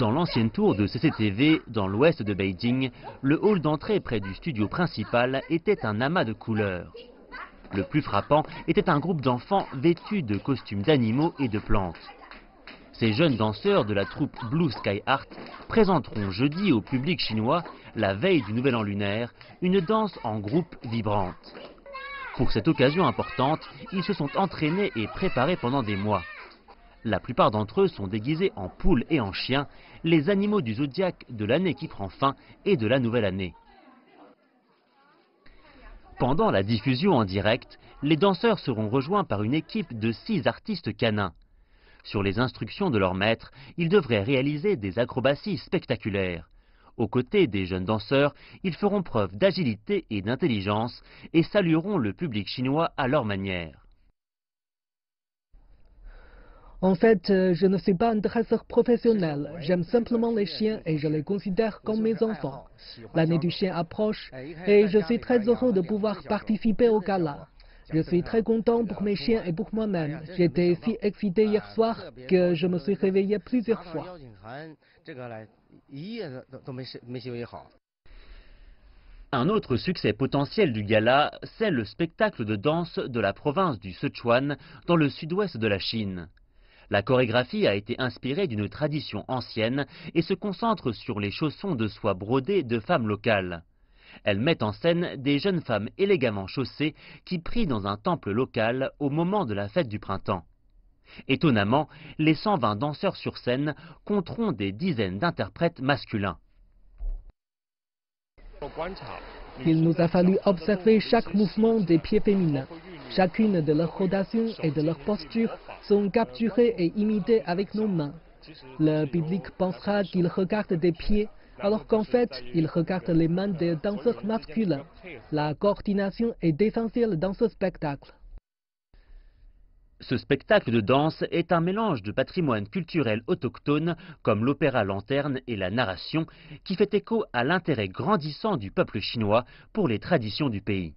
Dans l'ancienne tour de CCTV, dans l'ouest de Beijing, le hall d'entrée près du studio principal était un amas de couleurs. Le plus frappant était un groupe d'enfants vêtus de costumes d'animaux et de plantes. Ces jeunes danseurs de la troupe Blue Sky Art présenteront jeudi au public chinois, la veille du Nouvel An lunaire, une danse en groupe vibrante. Pour cette occasion importante, ils se sont entraînés et préparés pendant des mois. La plupart d'entre eux sont déguisés en poules et en chiens, les animaux du zodiaque de l'année qui prend fin et de la nouvelle année. Pendant la diffusion en direct, les danseurs seront rejoints par une équipe de 6 artistes canins. Sur les instructions de leur maître, ils devraient réaliser des acrobaties spectaculaires. Aux côtés des jeunes danseurs, ils feront preuve d'agilité et d'intelligence et salueront le public chinois à leur manière. En fait, je ne suis pas un dresseur professionnel. J'aime simplement les chiens et je les considère comme mes enfants. L'année du chien approche et je suis très heureux de pouvoir participer au gala. Je suis très content pour mes chiens et pour moi-même. J'étais si excité hier soir que je me suis réveillé plusieurs fois. Un autre succès potentiel du gala, c'est le spectacle de danse de la province du Sichuan, dans le sud-ouest de la Chine. La chorégraphie a été inspirée d'une tradition ancienne et se concentre sur les chaussons de soie brodés de femmes locales. Elle met en scène des jeunes femmes élégamment chaussées qui prient dans un temple local au moment de la fête du printemps. Étonnamment, les 120 danseurs sur scène compteront des dizaines d'interprètes masculins. Il nous a fallu observer chaque mouvement des pieds féminins. Chacune de leurs rotations et de leurs postures sont capturées et imitées avec nos mains. Le public pensera qu'il regarde des pieds, alors qu'en fait, il regarde les mains des danseurs masculins. La coordination est essentielle dans ce spectacle. Ce spectacle de danse est un mélange de patrimoine culturel autochtone comme l'opéra lanterne et la narration qui fait écho à l'intérêt grandissant du peuple chinois pour les traditions du pays.